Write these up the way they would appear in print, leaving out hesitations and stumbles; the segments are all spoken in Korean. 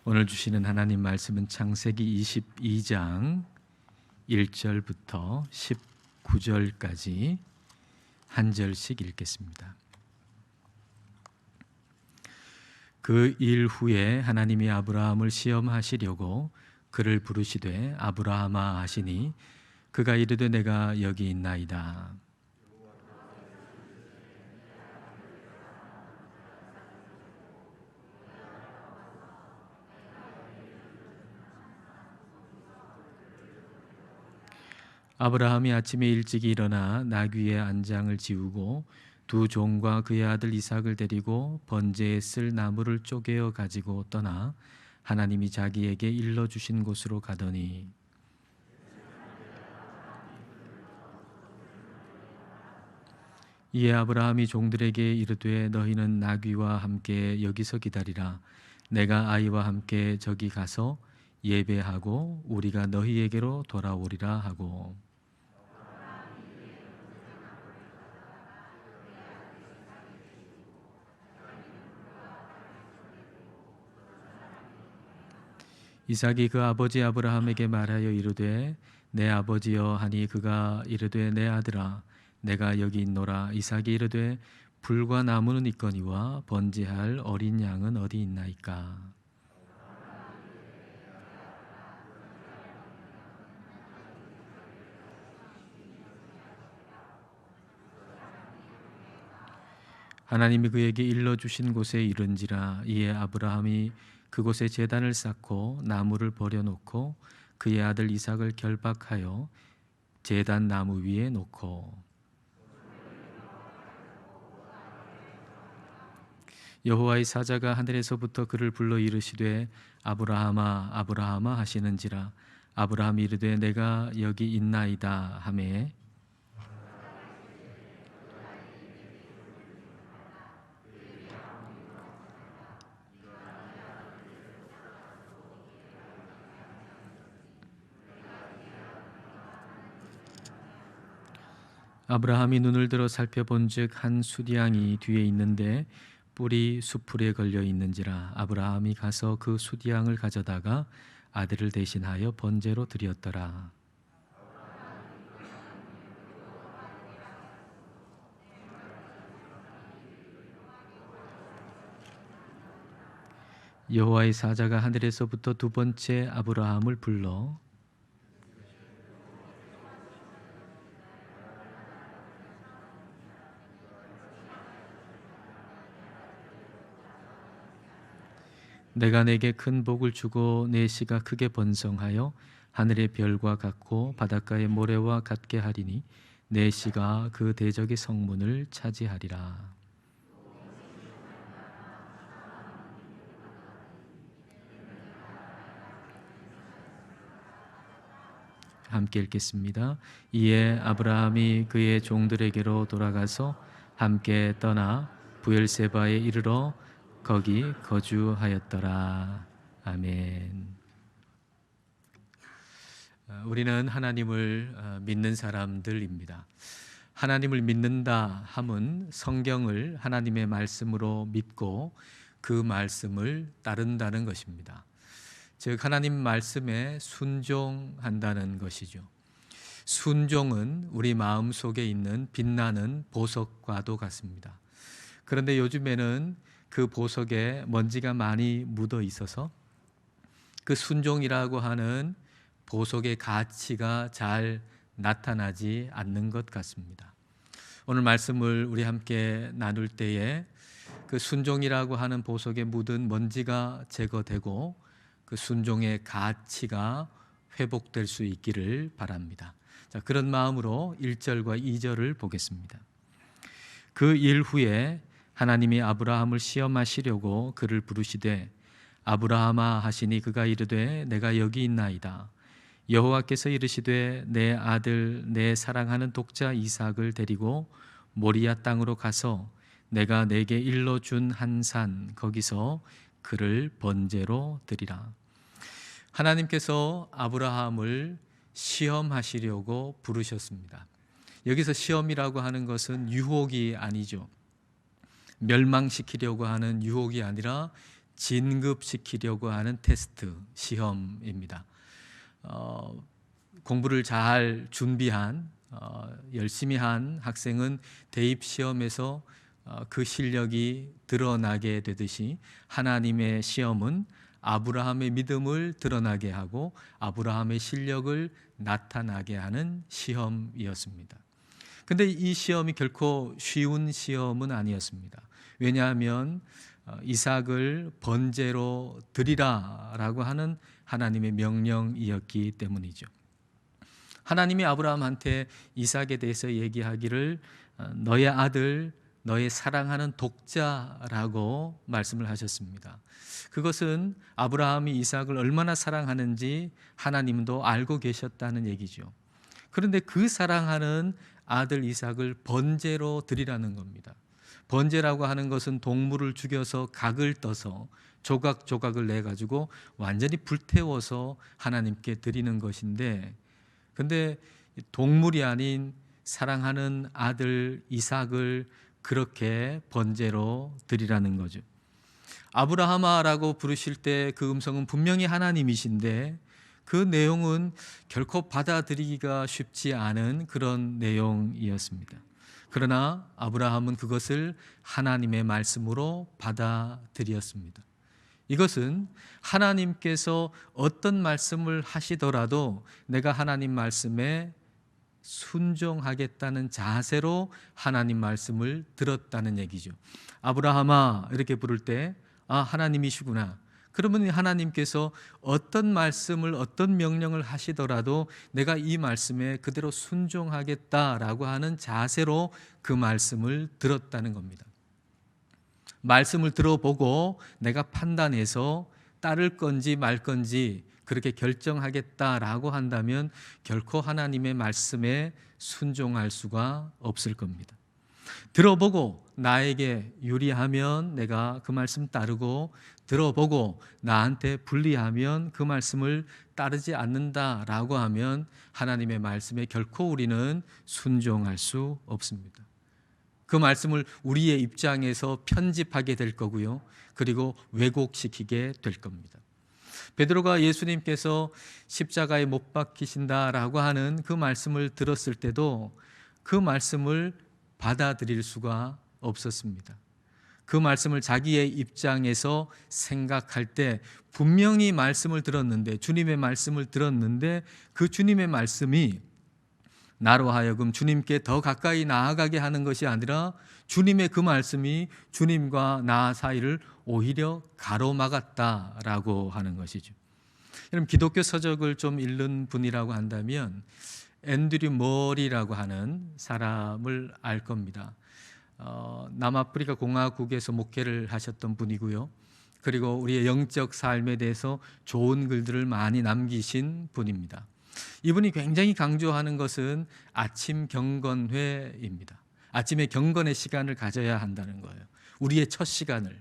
오늘 주시는 하나님 말씀은 창세기 22장 1절부터 19절까지 한 절씩 읽겠습니다. 그 일 후에 하나님이 아브라함을 시험하시려고 그를 부르시되 아브라함아 하시니 그가 이르되 내가 여기 있나이다. 아브라함이 아침에 일찍 일어나 나귀의 안장을 지우고 두 종과 그의 아들 이삭을 데리고 번제에 쓸 나무를 쪼개어 가지고 떠나 하나님이 자기에게 일러주신 곳으로 가더니 이에 아브라함이 종들에게 이르되 너희는 나귀와 함께 여기서 기다리라. 내가 아이와 함께 저기 가서 예배하고 우리가 너희에게로 돌아오리라 하고 이삭이 그 아버지 아브라함에게 말하여 이르되 내 아버지여 하니 그가 이르되 내 아들아 내가 여기 있노라. 이삭이 이르되 불과 나무는 있거니와 번제할 어린 양은 어디 있나이까. 하나님이 그에게 일러주신 곳에 이른지라. 이에 아브라함이 그곳에 제단을 쌓고 나무를 버려놓고 그의 아들 이삭을 결박하여 제단 나무 위에 놓고 여호와의 사자가 하늘에서부터 그를 불러 이르시되 아브라함아 아브라함아 하시는지라. 아브라함이 이르되 내가 여기 있나이다 하매 아브라함이 눈을 들어 살펴본즉 한 숫양이 뒤에 있는데 뿔이 수풀에 걸려 있는지라. 아브라함이 가서 그 숫양을 가져다가 아들을 대신하여 번제로 드렸더라. 여호와의 사자가 하늘에서부터 두 번째 아브라함을 불러 내가 내게 큰 복을 주고 내 씨가 크게 번성하여 하늘의 별과 같고 바닷가의 모래와 같게 하리니 내 씨가 그 대적의 성문을 차지하리라. 함께 읽겠습니다. 이에 아브라함이 그의 종들에게로 돌아가서 함께 떠나 부엘세바에 이르러 거기 거주하였더라. 아멘. 우리는 하나님을 믿는 사람들입니다. 하나님을 믿는다 함은 성경을 하나님의 말씀으로 믿고 그 말씀을 따른다는 것입니다. 즉 하나님 말씀에 순종한다는 것이죠. 순종은 우리 마음속에 있는 빛나는 보석과도 같습니다. 그런데 요즘에는 그 보석에 먼지가 많이 묻어 있어서 그 순종이라고 하는 보석의 가치가 잘 나타나지 않는 것 같습니다. 오늘 말씀을 우리 함께 나눌 때에 그 순종이라고 하는 보석에 묻은 먼지가 제거되고 그 순종의 가치가 회복될 수 있기를 바랍니다. 자, 그런 마음으로 1절과 2절을 보겠습니다. 그 일 후에 하나님이 아브라함을 시험하시려고 그를 부르시되 아브라함아 하시니 그가 이르되 내가 여기 있나이다. 여호와께서 이르시되 내 아들 내 사랑하는 독자 이삭을 데리고 모리아 땅으로 가서 내가 내게 일러준 한 산 거기서 그를 번제로 드리라. 하나님께서 아브라함을 시험하시려고 부르셨습니다. 여기서 시험이라고 하는 것은 유혹이 아니죠. 멸망시키려고 하는 유혹이 아니라 진급시키려고 하는 테스트, 시험입니다. 공부를 잘 준비한 열심히 한 학생은 대입 시험에서 그 실력이 드러나게 되듯이 하나님의 시험은 아브라함의 믿음을 드러나게 하고 아브라함의 실력을 나타나게 하는 시험이었습니다. 근데 이 시험이 결코 쉬운 시험은 아니었습니다. 왜냐하면 이삭을 번제로 드리라라고 하는 하나님의 명령이었기 때문이죠. 하나님이 아브라함한테 이삭에 대해서 얘기하기를 너의 아들, 너의 사랑하는 독자라고 말씀을 하셨습니다. 그것은 아브라함이 이삭을 얼마나 사랑하는지 하나님도 알고 계셨다는 얘기죠. 그런데 그 사랑하는 아들 이삭을 번제로 드리라는 겁니다. 번제라고 하는 것은 동물을 죽여서 각을 떠서 조각조각을 내가지고 완전히 불태워서 하나님께 드리는 것인데, 근데 동물이 아닌 사랑하는 아들 이삭을 그렇게 번제로 드리라는 거죠. 아브라함아라고 부르실 때 그 음성은 분명히 하나님이신데 그 내용은 결코 받아들이기가 쉽지 않은 그런 내용이었습니다. 그러나 아브라함은 그것을 하나님의 말씀으로 받아들였습니다. 이것은 하나님께서 어떤 말씀을 하시더라도 내가 하나님 말씀에 순종하겠다는 자세로 하나님 말씀을 들었다는 얘기죠. 아브라함아 이렇게 부를 때 하나님이시구나. 그러면 하나님께서 어떤 말씀을 어떤 명령을 하시더라도 내가 이 말씀에 그대로 순종하겠다라고 하는 자세로 그 말씀을 들었다는 겁니다. 말씀을 들어보고 내가 판단해서 따를 건지 말 건지 그렇게 결정하겠다라고 한다면 결코 하나님의 말씀에 순종할 수가 없을 겁니다. 들어보고 나에게 유리하면 내가 그 말씀 따르고, 들어보고 나한테 불리하면 그 말씀을 따르지 않는다라고 하면 하나님의 말씀에 결코 우리는 순종할 수 없습니다. 그 말씀을 우리의 입장에서 편집하게 될 거고요. 그리고 왜곡시키게 될 겁니다. 베드로가 예수님께서 십자가에 못 박히신다라고 하는 그 말씀을 들었을 때도 그 말씀을 받아들일 수가 없었습니다. 그 말씀을 자기의 입장에서 생각할 때 분명히 말씀을 들었는데, 주님의 말씀을 들었는데 그 주님의 말씀이 나로 하여금 주님께 더 가까이 나아가게 하는 것이 아니라 주님의 그 말씀이 주님과 나 사이를 오히려 가로막았다라고 하는 것이죠. 여러분, 기독교 서적을 좀 읽는 분이라고 한다면 앤드류 머리라고 하는 사람을 알 겁니다. 남아프리카 공화국에서 목회를 하셨던 분이고요. 그리고 우리의 영적 삶에 대해서 좋은 글들을 많이 남기신 분입니다. 이분이 굉장히 강조하는 것은 아침 경건회입니다. 아침에 경건의 시간을 가져야 한다는 거예요. 우리의 첫 시간을,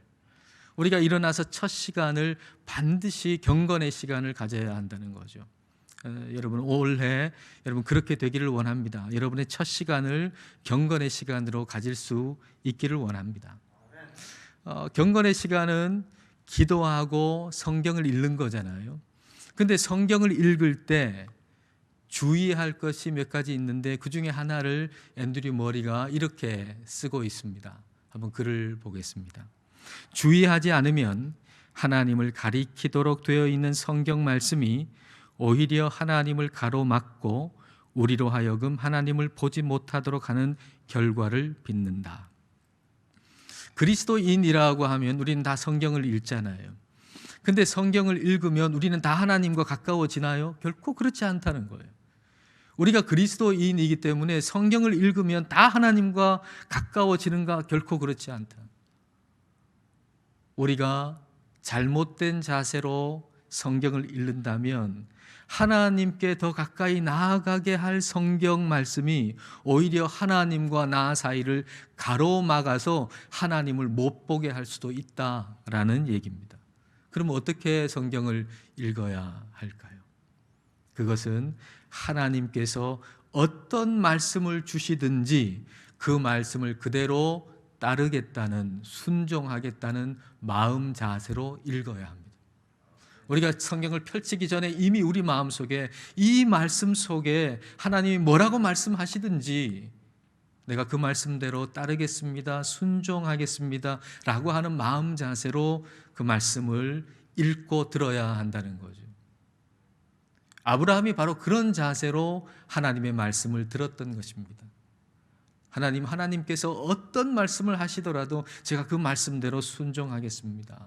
우리가 일어나서 첫 시간을 반드시 경건의 시간을 가져야 한다는 거죠. 여러분, 올해 여러분 그렇게 되기를 원합니다. 여러분의 첫 시간을 경건의 시간으로 가질 수 있기를 원합니다. 경건의 시간은 기도하고 성경을 읽는 거잖아요. 근데 성경을 읽을 때 주의할 것이 몇 가지 있는데 그 중에 하나를 앤드류 머리가 이렇게 쓰고 있습니다. 한번 글을 보겠습니다. 주의하지 않으면 하나님을 가리키도록 되어 있는 성경 말씀이 오히려 하나님을 가로막고 우리로 하여금 하나님을 보지 못하도록 하는 결과를 빚는다. 그리스도인이라고 하면 우리는 다 성경을 읽잖아요. 근데 성경을 읽으면 우리는 다 하나님과 가까워지나요? 결코 그렇지 않다는 거예요. 우리가 그리스도인이기 때문에 성경을 읽으면 다 하나님과 가까워지는가? 결코 그렇지 않다. 우리가 잘못된 자세로 성경을 읽는다면 하나님께 더 가까이 나아가게 할 성경 말씀이 오히려 하나님과 나 사이를 가로막아서 하나님을 못 보게 할 수도 있다라는 얘기입니다. 그럼 어떻게 성경을 읽어야 할까요? 그것은 하나님께서 어떤 말씀을 주시든지 그 말씀을 그대로 따르겠다는, 순종하겠다는 마음 자세로 읽어야 합니다. 우리가 성경을 펼치기 전에 이미 우리 마음속에 이 말씀 속에 하나님이 뭐라고 말씀하시든지 내가 그 말씀대로 따르겠습니다, 순종하겠습니다 라고 하는 마음 자세로 그 말씀을 읽고 들어야 한다는 거죠. 아브라함이 바로 그런 자세로 하나님의 말씀을 들었던 것입니다. 하나님께서 어떤 말씀을 하시더라도 제가 그 말씀대로 순종하겠습니다.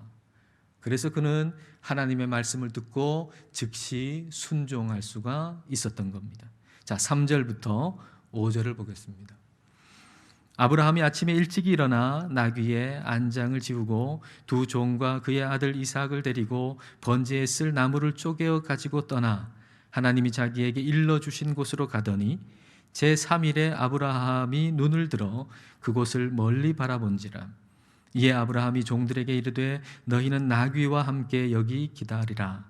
그래서 그는 하나님의 말씀을 듣고 즉시 순종할 수가 있었던 겁니다. 자, 3절부터 5절을 보겠습니다. 아브라함이 아침에 일찍 일어나 나귀의 안장을 지우고 두 종과 그의 아들 이삭을 데리고 번제에 쓸 나무를 쪼개어 가지고 떠나 하나님이 자기에게 일러주신 곳으로 가더니 제3일에 아브라함이 눈을 들어 그곳을 멀리 바라본지라. 이에 아브라함이 종들에게 이르되 너희는 나귀와 함께 여기 기다리라.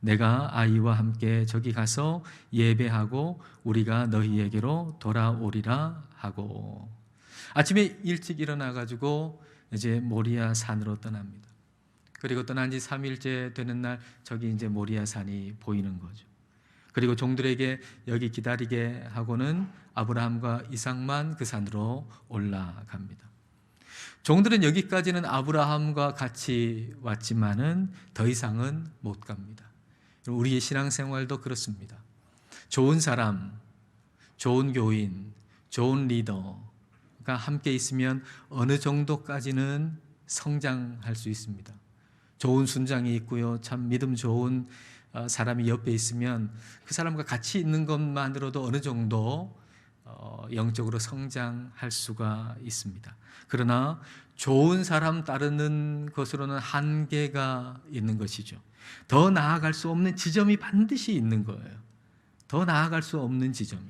내가 아이와 함께 저기 가서 예배하고 우리가 너희에게로 돌아오리라 하고. 아침에 일찍 일어나 가지고 이제 모리아 산으로 떠납니다. 그리고 떠난 지 3일째 되는 날 저기 이제 모리아 산이 보이는 거죠. 그리고 종들에게 여기 기다리게 하고는 아브라함과 이삭만 그 산으로 올라갑니다. 종들은 여기까지는 아브라함과 같이 왔지만은 더 이상은 못 갑니다. 우리의 신앙생활도 그렇습니다. 좋은 사람, 좋은 교인, 좋은 리더가 함께 있으면 어느 정도까지는 성장할 수 있습니다. 좋은 순장이 있고요, 참 믿음 좋은 사람이 옆에 있으면 그 사람과 같이 있는 것만으로도 어느 정도 영적으로 성장할 수가 있습니다. 그러나 좋은 사람 따르는 것으로는 한계가 있는 것이죠. 더 나아갈 수 없는 지점이 반드시 있는 거예요. 더 나아갈 수 없는 지점이.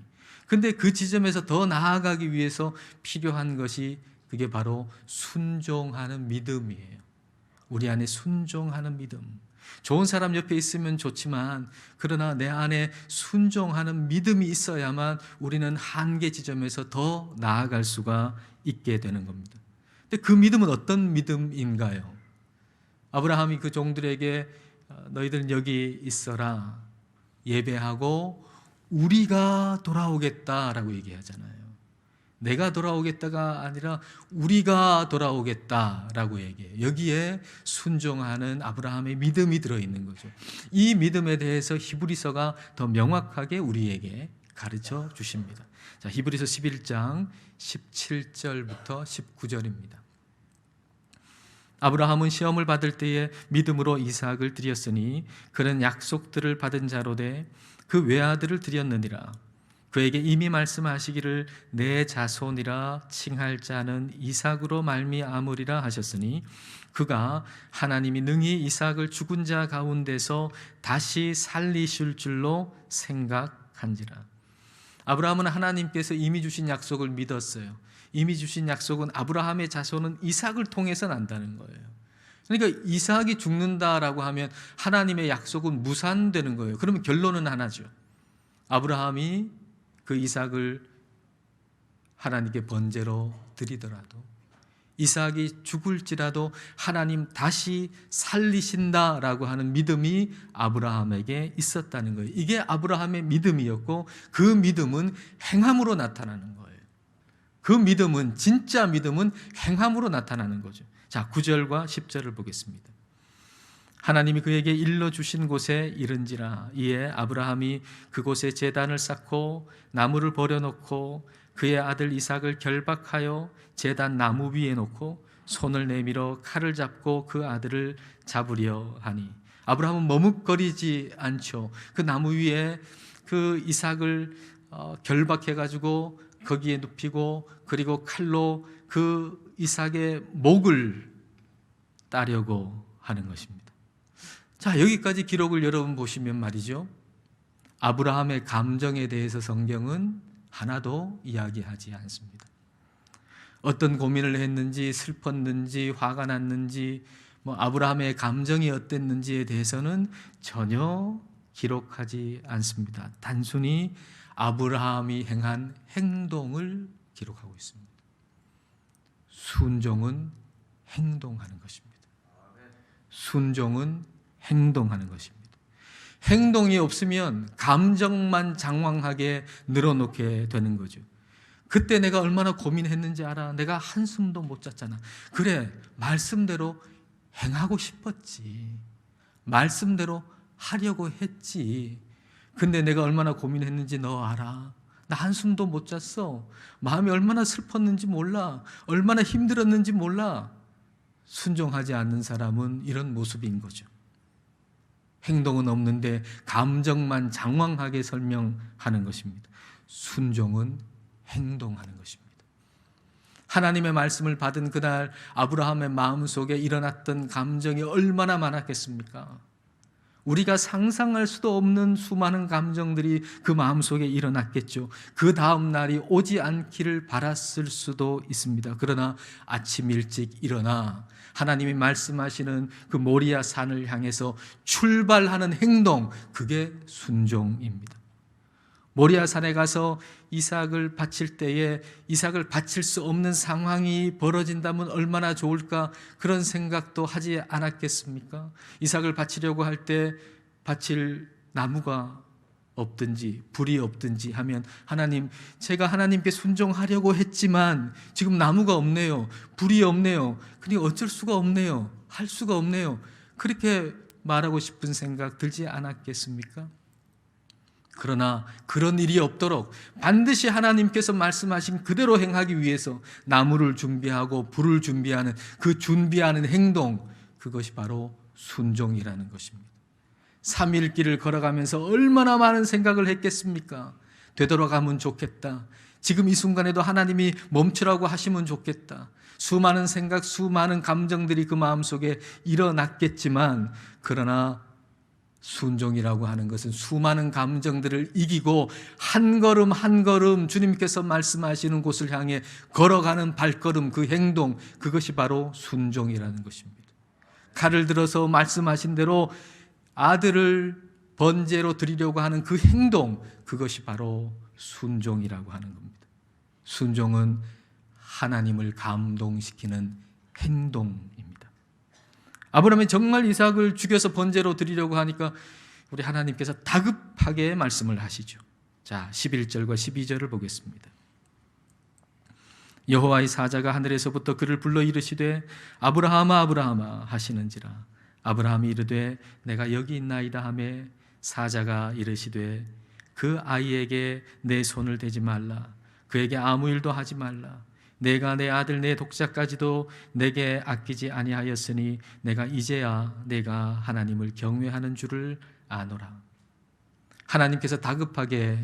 근데 그 지점에서 더 나아가기 위해서 필요한 것이 그게 바로 순종하는 믿음이에요. 우리 안에 순종하는 믿음. 좋은 사람 옆에 있으면 좋지만 그러나 내 안에 순종하는 믿음이 있어야만 우리는 한계 지점에서 더 나아갈 수가 있게 되는 겁니다. 근데 그 믿음은 어떤 믿음인가요? 아브라함이 그 종들에게 너희들은 여기 있어라, 예배하고 우리가 돌아오겠다라고 얘기하잖아요. 내가 돌아오겠다가 아니라 우리가 돌아오겠다라고 얘기해요. 여기에 순종하는 아브라함의 믿음이 들어있는 거죠. 이 믿음에 대해서 히브리서가 더 명확하게 우리에게 가르쳐 주십니다. 자, 히브리서 11장 17절부터 19절입니다. 아브라함은 시험을 받을 때에 믿음으로 이삭을 드렸으니 그는 약속들을 받은 자로 돼 그 외아들을 드렸느니라. 그에게 이미 말씀하시기를 내 자손이라 칭할 자는 이삭으로 말미암으리라 하셨으니 그가 하나님이 능히 이삭을 죽은 자 가운데서 다시 살리실 줄로 생각한지라. 아브라함은 하나님께서 이미 주신 약속을 믿었어요. 이미 주신 약속은 아브라함의 자손은 이삭을 통해서 난다는 거예요. 그러니까 이삭이 죽는다라고 하면 하나님의 약속은 무산되는 거예요. 그러면 결론은 하나죠. 아브라함이 그 이삭을 하나님께 번제로 드리더라도, 이삭이 죽을지라도 하나님 다시 살리신다라고 하는 믿음이 아브라함에게 있었다는 거예요. 이게 아브라함의 믿음이었고 그 믿음은 행함으로 나타나는 거예요. 그 믿음은, 진짜 믿음은 행함으로 나타나는 거죠. 자, 9절과 10절을 보겠습니다. 하나님이 그에게 일러주신 곳에 이른지라. 이에 아브라함이 그곳에 제단을 쌓고 나무를 버려놓고 그의 아들 이삭을 결박하여 제단 나무 위에 놓고 손을 내밀어 칼을 잡고 그 아들을 잡으려 하니. 아브라함은 머뭇거리지 않죠. 그 나무 위에 그 이삭을 결박해가지고 거기에 눕히고 그리고 칼로 그 이삭의 목을 따려고 하는 것입니다. 자, 여기까지 기록을 여러분 보시면 말이죠, 아브라함의 감정에 대해서 성경은 하나도 이야기하지 않습니다. 어떤 고민을 했는지, 슬펐는지, 화가 났는지, 아브라함의 감정이 어땠는지에 대해서는 전혀 기록하지 않습니다. 단순히 아브라함이 행한 행동을 기록하고 있습니다. 순종은 행동하는 것입니다. 순종은 행동하는 것입니다. 행동이 없으면 감정만 장황하게 늘어놓게 되는 거죠. 그때 내가 얼마나 고민했는지 알아? 내가 한숨도 못 잤잖아. 그래, 말씀대로 행하고 싶었지. 말씀대로 하려고 했지. 근데 내가 얼마나 고민했는지 너 알아? 나 한숨도 못 잤어. 마음이 얼마나 슬펐는지 몰라. 얼마나 힘들었는지 몰라. 순종하지 않는 사람은 이런 모습인 거죠. 행동은 없는데 감정만 장황하게 설명하는 것입니다. 순종은 행동하는 것입니다. 하나님의 말씀을 받은 그날 아브라함의 마음속에 일어났던 감정이 얼마나 많았겠습니까? 우리가 상상할 수도 없는 수많은 감정들이 그 마음속에 일어났겠죠. 그 다음 날이 오지 않기를 바랐을 수도 있습니다. 그러나 아침 일찍 일어나 하나님이 말씀하시는 그 모리아 산을 향해서 출발하는 행동, 그게 순종입니다. 모리아 산에 가서 이삭을 바칠 때에 이삭을 바칠 수 없는 상황이 벌어진다면 얼마나 좋을까, 그런 생각도 하지 않았겠습니까? 이삭을 바치려고 할 때 바칠 나무가 없든지 불이 없든지 하면 하나님, 제가 하나님께 순종하려고 했지만 지금 나무가 없네요. 불이 없네요. 그러니 어쩔 수가 없네요. 할 수가 없네요. 그렇게 말하고 싶은 생각 들지 않았겠습니까? 그러나 그런 일이 없도록 반드시 하나님께서 말씀하신 그대로 행하기 위해서 나무를 준비하고 불을 준비하는 그 준비하는 행동, 그것이 바로 순종이라는 것입니다. 3일 길을 걸어가면서 얼마나 많은 생각을 했겠습니까? 되돌아가면 좋겠다. 지금 이 순간에도 하나님이 멈추라고 하시면 좋겠다. 수많은 생각, 수많은 감정들이 그 마음속에 일어났겠지만, 그러나 순종이라고 하는 것은 수많은 감정들을 이기고 한 걸음 한 걸음 주님께서 말씀하시는 곳을 향해 걸어가는 발걸음, 그 행동, 그것이 바로 순종이라는 것입니다. 칼을 들어서 말씀하신 대로 아들을 번제로 드리려고 하는 그 행동, 그것이 바로 순종이라고 하는 겁니다. 순종은 하나님을 감동시키는 행동입니다. 아브라함이 정말 이삭을 죽여서 번제로 드리려고 하니까 우리 하나님께서 다급하게 말씀을 하시죠. 자, 11절과 12절을 보겠습니다. 여호와의 사자가 하늘에서부터 그를 불러 이르시되 아브라함아 아브라함아 하시는지라. 아브라함이 이르되 내가 여기 있나이다 하매 사자가 이르시되 그 아이에게 내 손을 대지 말라. 그에게 아무 일도 하지 말라. 내가 내 아들 내 독자까지도 내게 아끼지 아니하였으니 내가 이제야 내가 하나님을 경외하는 줄을 아노라. 하나님께서 다급하게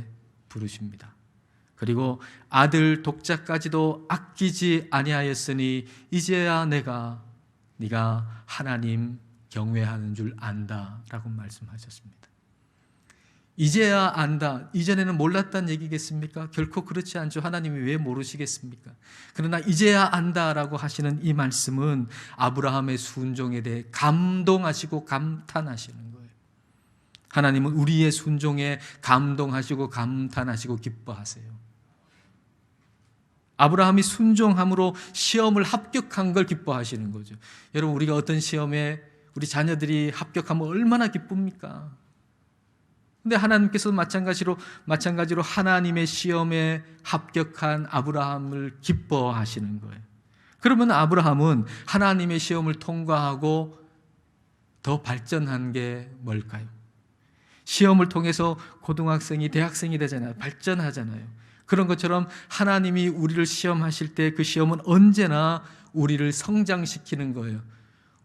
부르십니다. 그리고 아들 독자까지도 아끼지 아니하였으니 이제야 네가 하나님 경외하는 줄 안다라고 말씀하셨습니다. 이제야 안다. 이전에는 몰랐다는 얘기겠습니까? 결코 그렇지 않죠. 하나님이 왜 모르시겠습니까? 그러나 이제야 안다라고 하시는 이 말씀은 아브라함의 순종에 대해 감동하시고 감탄하시는 거예요. 하나님은 우리의 순종에 감동하시고 감탄하시고 기뻐하세요. 아브라함이 순종함으로 시험을 합격한 걸 기뻐하시는 거죠. 여러분, 우리가 어떤 시험에 우리 자녀들이 합격하면 얼마나 기쁩니까? 근데 하나님께서 마찬가지로 하나님의 시험에 합격한 아브라함을 기뻐하시는 거예요. 그러면 아브라함은 하나님의 시험을 통과하고 더 발전한 게 뭘까요? 시험을 통해서 고등학생이 대학생이 되잖아요. 발전하잖아요. 그런 것처럼 하나님이 우리를 시험하실 때 그 시험은 언제나 우리를 성장시키는 거예요.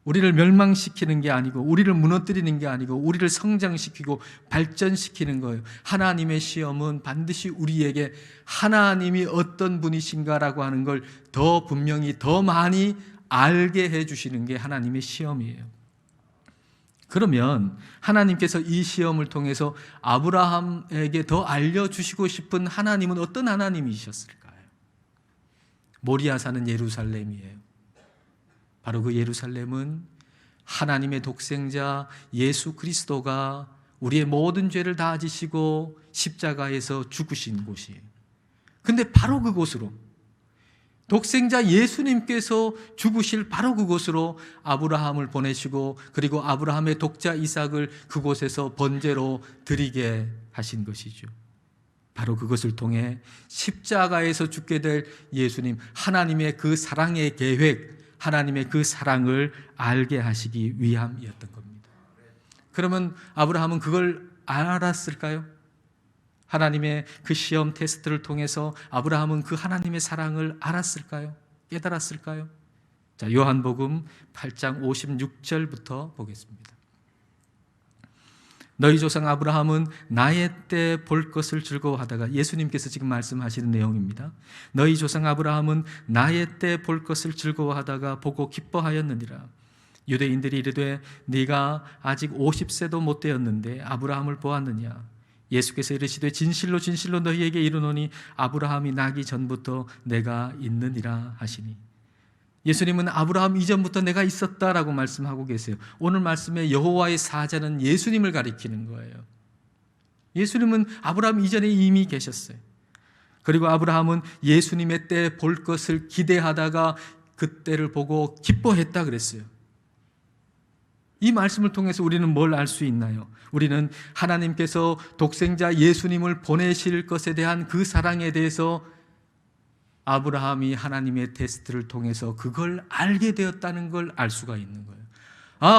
우리를 멸망시키는 게 아니고, 우리를 무너뜨리는 게 아니고, 우리를 성장시키고 발전시키는 거예요. 하나님의 시험은 반드시 우리에게 하나님이 어떤 분이신가라고 하는 걸 더 분명히 더 많이 알게 해주시는 게 하나님의 시험이에요. 그러면 하나님께서 이 시험을 통해서 아브라함에게 더 알려주시고 싶은 하나님은 어떤 하나님이셨을까요? 모리아산은 예루살렘이에요. 바로 그 예루살렘은 하나님의 독생자 예수 그리스도가 우리의 모든 죄를 다 지시고 십자가에서 죽으신 곳이에요. 근데 바로 그곳으로 독생자 예수님께서 죽으실 바로 그곳으로 아브라함을 보내시고 그리고 아브라함의 독자 이삭을 그곳에서 번제로 드리게 하신 것이죠. 바로 그것을 통해 십자가에서 죽게 될 예수님, 하나님의 그 사랑의 계획, 하나님의 그 사랑을 알게 하시기 위함이었던 겁니다. 그러면 아브라함은 그걸 알았을까요? 하나님의 그 시험 테스트를 통해서 아브라함은 그 하나님의 사랑을 알았을까요? 깨달았을까요? 자, 요한복음 8장 56절부터 보겠습니다. 너희 조상 아브라함은 나의 때 볼 것을 즐거워하다가, 예수님께서 지금 말씀하시는 내용입니다. 너희 조상 아브라함은 나의 때 볼 것을 즐거워하다가 보고 기뻐하였느니라. 유대인들이 이르되 네가 아직 50세도 못 되었는데 아브라함을 보았느냐. 예수께서 이르시되 진실로 진실로 너희에게 이르노니 아브라함이 나기 전부터 내가 있느니라 하시니. 예수님은 아브라함 이전부터 내가 있었다라고 말씀하고 계세요. 오늘 말씀에 여호와의 사자는 예수님을 가리키는 거예요. 예수님은 아브라함 이전에 이미 계셨어요. 그리고 아브라함은 예수님의 때 볼 것을 기대하다가 그 때를 보고 기뻐했다 그랬어요. 이 말씀을 통해서 우리는 뭘 알 수 있나요? 우리는 하나님께서 독생자 예수님을 보내실 것에 대한 그 사랑에 대해서 아브라함이 하나님의 테스트를 통해서 그걸 알게 되었다는 걸 알 수가 있는 거예요.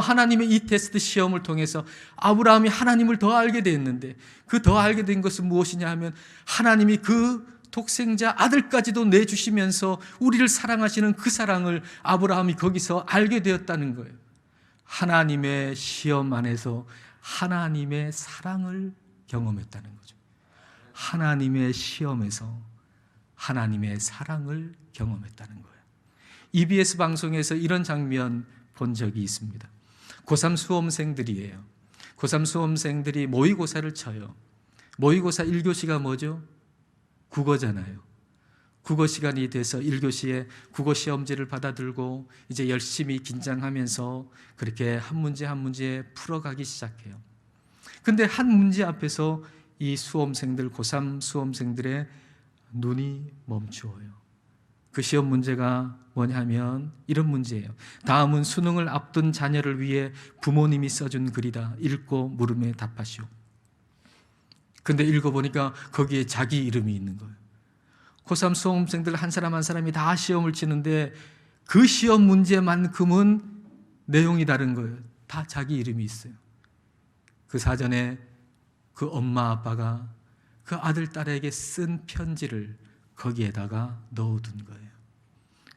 하나님의 이 테스트 시험을 통해서 아브라함이 하나님을 더 알게 됐는데, 그 더 알게 된 것은 무엇이냐 하면 하나님이 그 독생자 아들까지도 내주시면서 우리를 사랑하시는 그 사랑을 아브라함이 거기서 알게 되었다는 거예요. 하나님의 시험 안에서 하나님의 사랑을 경험했다는 거죠. 하나님의 시험에서 하나님의 사랑을 경험했다는 거예요. EBS 방송에서 이런 장면 본 적이 있습니다. 고3 수험생들이에요. 고3 수험생들이 모의고사를 쳐요. 모의고사 1교시가 뭐죠? 국어잖아요. 국어 시간이 돼서 1교시에 국어 시험지를 받아들고 이제 열심히 긴장하면서 그렇게 한 문제 한 문제 풀어가기 시작해요. 근데 한 문제 앞에서 이 수험생들, 고3 수험생들의 눈이 멈추어요. 그 시험 문제가 뭐냐면 이런 문제예요. 다음은 수능을 앞둔 자녀를 위해 부모님이 써준 글이다. 읽고 물음에 답하시오. 근데 읽어보니까 거기에 자기 이름이 있는 거예요. 고3 수험생들 한 사람 한 사람이 다 시험을 치는데 그 시험 문제만큼은 내용이 다른 거예요. 다 자기 이름이 있어요. 그 사전에 그 엄마 아빠가 그 아들 딸에게 쓴 편지를 거기에다가 넣어둔 거예요.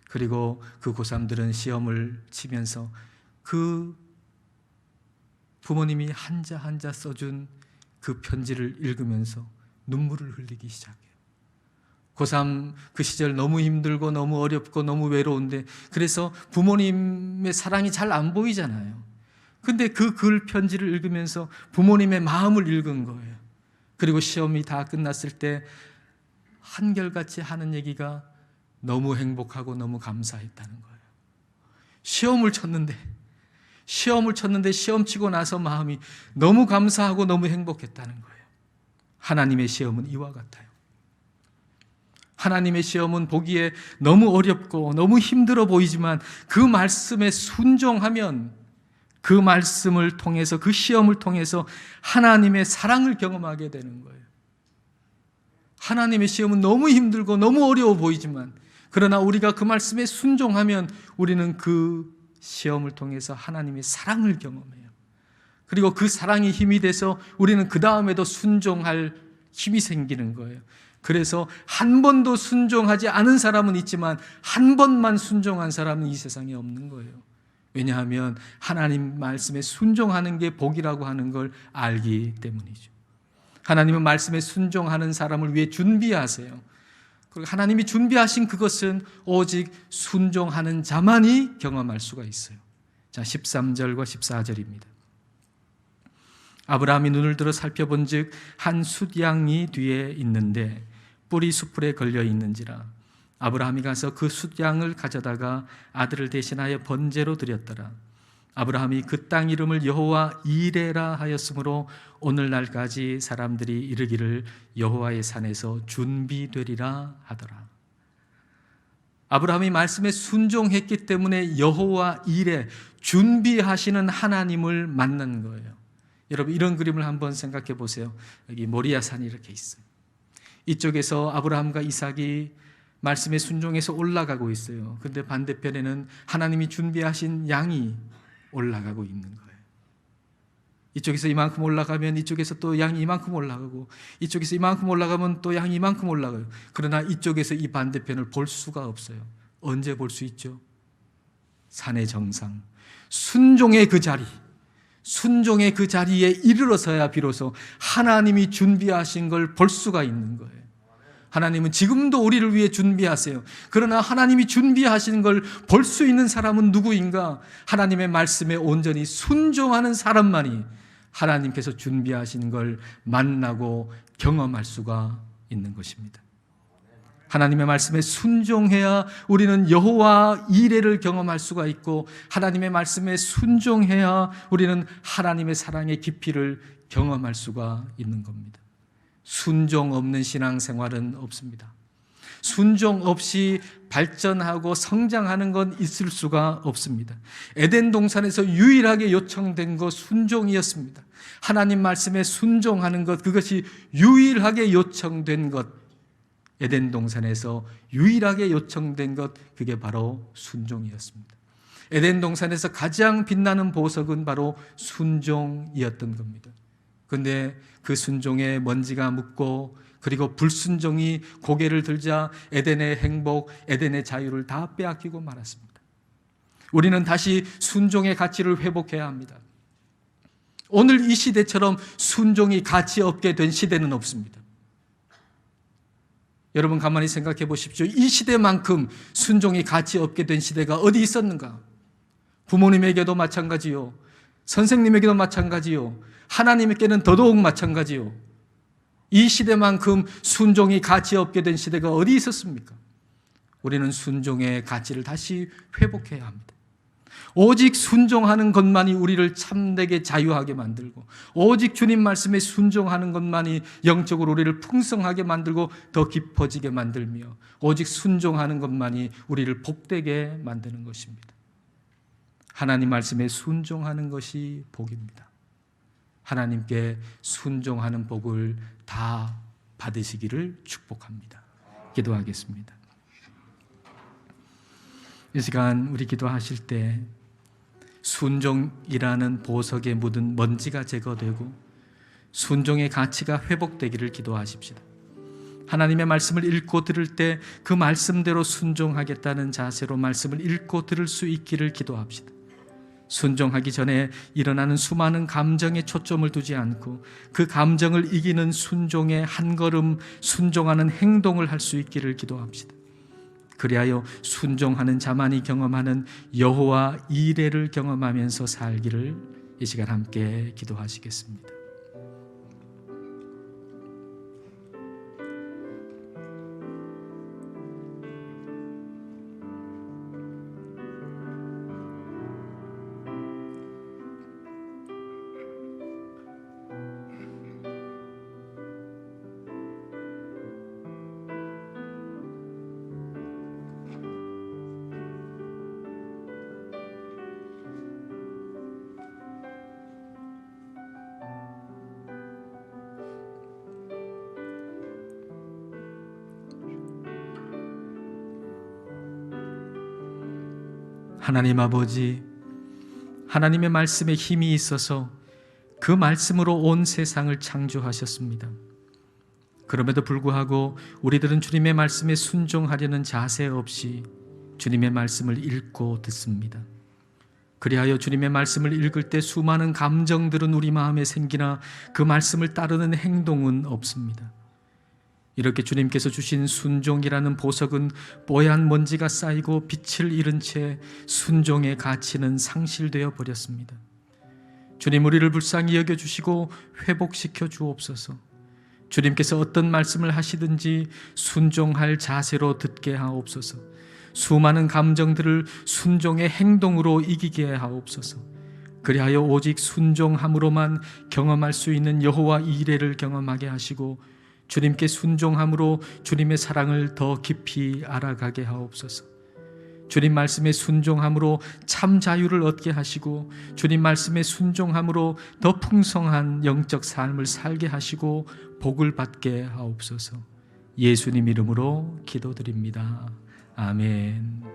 그리고 그 고3들은 시험을 치면서 그 부모님이 한자 한자 써준 그 편지를 읽으면서 눈물을 흘리기 시작해요. 고3 그 시절 너무 힘들고 너무 어렵고 너무 외로운데, 그래서 부모님의 사랑이 잘 안 보이잖아요. 근데 그 글 편지를 읽으면서 부모님의 마음을 읽은 거예요. 그리고 시험이 다 끝났을 때 한결같이 하는 얘기가 너무 행복하고 너무 감사했다는 거예요. 시험을 쳤는데 시험 치고 나서 마음이 너무 감사하고 너무 행복했다는 거예요. 하나님의 시험은 이와 같아요. 하나님의 시험은 보기에 너무 어렵고 너무 힘들어 보이지만 그 말씀에 순종하면 그 말씀을 통해서, 그 시험을 통해서 하나님의 사랑을 경험하게 되는 거예요. 하나님의 시험은 너무 힘들고 너무 어려워 보이지만, 그러나 우리가 그 말씀에 순종하면 우리는 그 시험을 통해서 하나님의 사랑을 경험해요. 그리고 그 사랑이 힘이 돼서 우리는 그 다음에도 순종할 힘이 생기는 거예요. 그래서 한 번도 순종하지 않은 사람은 있지만 한 번만 순종한 사람은 이 세상에 없는 거예요. 왜냐하면 하나님 말씀에 순종하는 게 복이라고 하는 걸 알기 때문이죠. 하나님은 말씀에 순종하는 사람을 위해 준비하세요. 그리고 하나님이 준비하신 그것은 오직 순종하는 자만이 경험할 수가 있어요. 자, 13절과 14절입니다. 아브라함이 눈을 들어 살펴본 즉 한 숫양이 뒤에 있는데 뿔이 숯불에 걸려 있는지라. 아브라함이 가서 그 숫양을 가져다가 아들을 대신하여 번제로 드렸더라. 아브라함이 그 땅 이름을 여호와 이레라 하였으므로 오늘날까지 사람들이 이르기를 여호와의 산에서 준비되리라 하더라. 아브라함이 말씀에 순종했기 때문에 여호와 일에 준비하시는 하나님을 만난 거예요. 여러분, 이런 그림을 한번 생각해 보세요. 여기 모리아 산이 이렇게 있어요. 이쪽에서 아브라함과 이삭이 말씀에 순종해서 올라가고 있어요. 그런데 반대편에는 하나님이 준비하신 양이 올라가고 있는 거예요. 이쪽에서 이만큼 올라가면 이쪽에서 또 양이 이만큼 올라가고, 이쪽에서 이만큼 올라가면 또 양이 이만큼 올라가요. 그러나 이쪽에서 이 반대편을 볼 수가 없어요. 언제 볼 수 있죠? 산의 정상, 순종의 그 자리, 순종의 그 자리에 이르러서야 비로소 하나님이 준비하신 걸 볼 수가 있는 거예요. 하나님은 지금도 우리를 위해 준비하세요. 그러나 하나님이 준비하신 걸 볼 수 있는 사람은 누구인가? 하나님의 말씀에 온전히 순종하는 사람만이 하나님께서 준비하신 걸 만나고 경험할 수가 있는 것입니다. 하나님의 말씀에 순종해야 우리는 여호와 이레를 경험할 수가 있고, 하나님의 말씀에 순종해야 우리는 하나님의 사랑의 깊이를 경험할 수가 있는 겁니다. 순종 없는 신앙생활은 없습니다. 순종 없이 발전하고 성장하는 건 있을 수가 없습니다. 에덴 동산에서 유일하게 요청된 것 순종이었습니다. 하나님 말씀에 순종하는 것, 그것이 유일하게 요청된 것, 에덴 동산에서 유일하게 요청된 것, 그게 바로 순종이었습니다. 에덴 동산에서 가장 빛나는 보석은 바로 순종이었던 겁니다. 그런데 그 순종에 먼지가 묻고, 그리고 불순종이 고개를 들자 에덴의 행복, 에덴의 자유를 다 빼앗기고 말았습니다. 우리는 다시 순종의 가치를 회복해야 합니다. 오늘 이 시대처럼 순종이 가치 없게 된 시대는 없습니다. 여러분, 가만히 생각해 보십시오. 이 시대만큼 순종이 가치 없게 된 시대가 어디 있었는가? 부모님에게도 마찬가지요, 선생님에게도 마찬가지요, 하나님께는 더더욱 마찬가지요. 이 시대만큼 순종이 가치 없게 된 시대가 어디 있었습니까? 우리는 순종의 가치를 다시 회복해야 합니다. 오직 순종하는 것만이 우리를 참되게 자유하게 만들고, 오직 주님 말씀에 순종하는 것만이 영적으로 우리를 풍성하게 만들고 더 깊어지게 만들며, 오직 순종하는 것만이 우리를 복되게 만드는 것입니다. 하나님 말씀에 순종하는 것이 복입니다. 하나님께 순종하는 복을 다 받으시기를 축복합니다. 기도하겠습니다. 이 시간 우리 기도하실 때 순종이라는 보석에 묻은 먼지가 제거되고 순종의 가치가 회복되기를 기도하십시다. 하나님의 말씀을 읽고 들을 때 그 말씀대로 순종하겠다는 자세로 말씀을 읽고 들을 수 있기를 기도합시다. 순종하기 전에 일어나는 수많은 감정에 초점을 두지 않고 그 감정을 이기는 순종의 한 걸음 순종하는 행동을 할 수 있기를 기도합시다. 그리하여 순종하는 자만이 경험하는 여호와 이레를 경험하면서 살기를 이 시간 함께 기도하시겠습니다. 하나님 아버지, 하나님의 말씀에 힘이 있어서 그 말씀으로 온 세상을 창조하셨습니다. 그럼에도 불구하고 우리들은 주님의 말씀에 순종하려는 자세 없이 주님의 말씀을 읽고 듣습니다. 그리하여 주님의 말씀을 읽을 때 수많은 감정들은 우리 마음에 생기나 그 말씀을 따르는 행동은 없습니다. 이렇게 주님께서 주신 순종이라는 보석은 뽀얀 먼지가 쌓이고 빛을 잃은 채 순종의 가치는 상실되어 버렸습니다. 주님, 우리를 불쌍히 여겨주시고 회복시켜 주옵소서. 주님께서 어떤 말씀을 하시든지 순종할 자세로 듣게 하옵소서. 수많은 감정들을 순종의 행동으로 이기게 하옵소서. 그리하여 오직 순종함으로만 경험할 수 있는 여호와 이레를 경험하게 하시고 주님께 순종함으로 주님의 사랑을 더 깊이 알아가게 하옵소서. 주님 말씀에 순종함으로 참 자유를 얻게 하시고 주님 말씀에 순종함으로 더 풍성한 영적 삶을 살게 하시고 복을 받게 하옵소서. 예수님 이름으로 기도드립니다. 아멘.